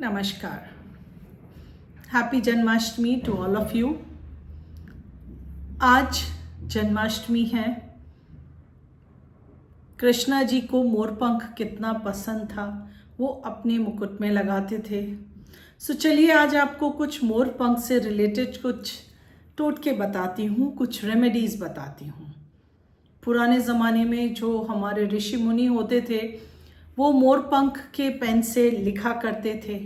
नमस्कार। Happy Janmashtami to all of you. आज जन्माष्टमी है। कृष्णा जी को मोरपंख कितना पसंद था, वो अपने मुकुट में लगाते थे। सो चलिए आज आपको कुछ मोरपंख से रिलेटेड कुछ टोटके बताती हूँ, कुछ रेमेडीज़ बताती हूँ। पुराने ज़माने में जो हमारे ऋषि मुनि होते थे वो मोरपंख के पेन से लिखा करते थे।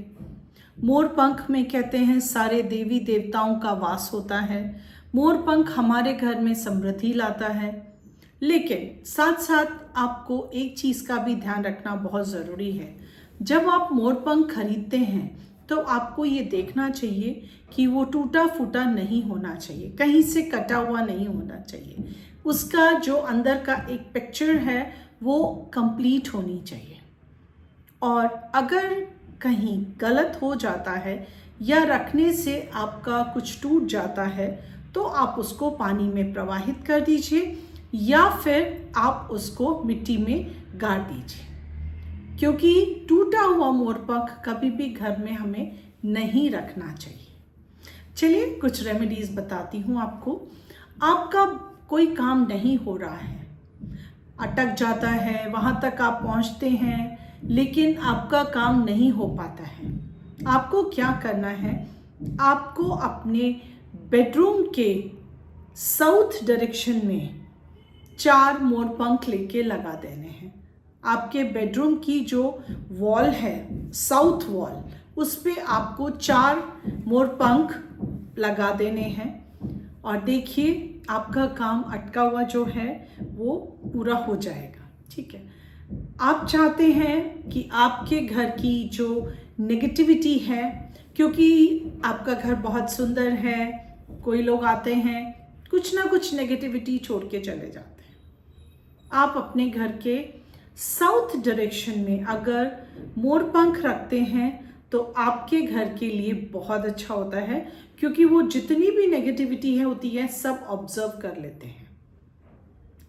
मोरपंख में कहते हैं सारे देवी देवताओं का वास होता है। मोरपंख हमारे घर में समृद्धि लाता है। लेकिन साथ साथ आपको एक चीज़ का भी ध्यान रखना बहुत ज़रूरी है। जब आप मोरपंख खरीदते हैं तो आपको ये देखना चाहिए कि वो टूटा फूटा नहीं होना चाहिए, कहीं से कटा हुआ नहीं होना चाहिए। उसका जो अंदर का एक पिक्चर है वो कंप्लीट होनी चाहिए। और अगर कहीं गलत हो जाता है या रखने से आपका कुछ टूट जाता है तो आप उसको पानी में प्रवाहित कर दीजिए या फिर आप उसको मिट्टी में गाड़ दीजिए, क्योंकि टूटा हुआ मोरपंख कभी भी घर में हमें नहीं रखना चाहिए। चलिए कुछ रेमेडीज़ बताती हूँ आपको। आपका कोई काम नहीं हो रहा है, अटक जाता है, वहाँ तक आप पहुँचते हैं लेकिन आपका काम नहीं हो पाता है। आपको क्या करना है, आपको अपने बेडरूम के साउथ डायरेक्शन में 4 मोरपंख लेके लगा देने हैं। आपके बेडरूम की जो वॉल है, साउथ वॉल, उस पे आपको 4 मोरपंख लगा देने हैं। और देखिए आपका काम अटका हुआ जो है वो पूरा हो जाएगा। ठीक है। आप चाहते हैं कि आपके घर की जो नेगेटिविटी है, क्योंकि आपका घर बहुत सुंदर है, कोई लोग आते हैं कुछ ना कुछ नेगेटिविटी छोड़ के चले जाते हैं। आप अपने घर के साउथ डायरेक्शन में अगर मोरपंख रखते हैं तो आपके घर के लिए बहुत अच्छा होता है, क्योंकि वो जितनी भी नेगेटिविटी है होती है सब ऑब्जर्व कर लेते हैं।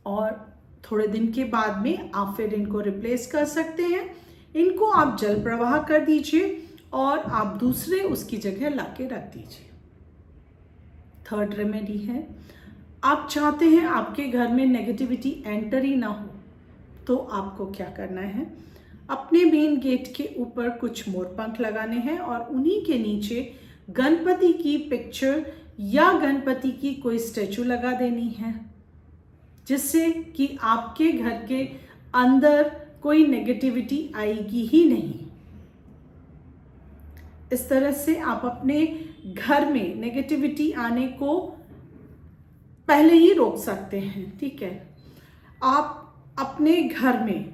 और थोड़े दिन के बाद में आप फिर इनको रिप्लेस कर सकते हैं। इनको आप जल प्रवाह कर दीजिए और आप दूसरे उसकी जगह लाके रख दीजिए। थर्ड रेमेडी है, आप चाहते हैं आपके घर में नेगेटिविटी एंटर ही ना हो, तो आपको क्या करना है, अपने मेन गेट के ऊपर कुछ मोरपंख लगाने हैं और उन्हीं के नीचे गणपति की पिक्चर या गणपति की कोई स्टैचू लगा देनी है, जिससे कि आपके घर के अंदर कोई नेगेटिविटी आएगी ही नहीं। इस तरह से आप अपने घर में नेगेटिविटी आने को पहले ही रोक सकते हैं। ठीक है। आप अपने घर में,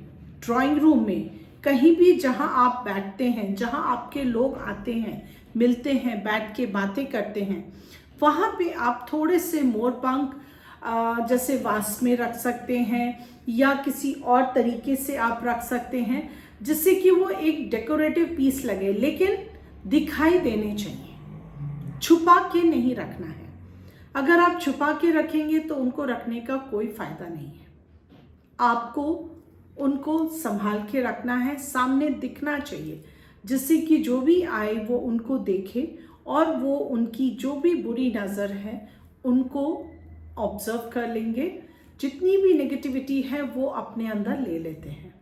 ड्राइंग रूम में, कहीं भी जहां आप बैठते हैं, जहां आपके लोग आते हैं, मिलते हैं, बैठ के बातें करते हैं, वहां पे आप थोड़े से मोरपंख जैसे वास में रख सकते हैं या किसी और तरीके से आप रख सकते हैं, जिससे कि वो एक डेकोरेटिव पीस लगे, लेकिन दिखाई देने चाहिए। छुपा के नहीं रखना है। अगर आप छुपा के रखेंगे तो उनको रखने का कोई फायदा नहीं है। आपको उनको संभाल के रखना है, सामने दिखना चाहिए, जिससे कि जो भी आए वो उनको देखे और वो उनकी जो भी बुरी नज़र है उनको ऑब्जर्व कर लेंगे। जितनी भी नेगेटिविटी है वो अपने अंदर ले लेते हैं।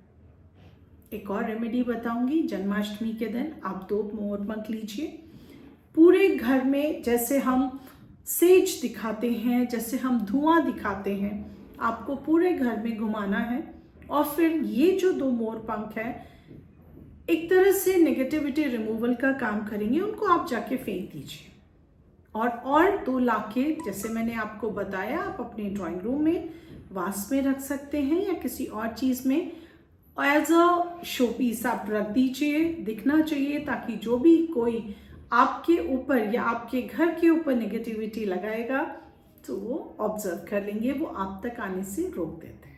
एक और रेमेडी बताऊंगी। जन्माष्टमी के दिन आप 2 मोरपंख लीजिए, पूरे घर में जैसे हम सेज दिखाते हैं, जैसे हम धुआं दिखाते हैं, आपको पूरे घर में घुमाना है। और फिर ये जो 2 मोरपंख है एक तरह से नेगेटिविटी रिमूवल का काम करेंगे, उनको आप जाके फेंक दीजिए। और 2 लाके, जैसे मैंने आपको बताया, आप अपने ड्राइंग रूम में वास में रख सकते हैं या किसी और चीज़ में एज अ शो पीस आप रख दीजिए, दिखना चाहिए, ताकि जो भी कोई आपके ऊपर या आपके घर के ऊपर नेगेटिविटी लगाएगा तो वो ऑब्जर्व कर लेंगे, वो आप तक आने से रोक देते हैं।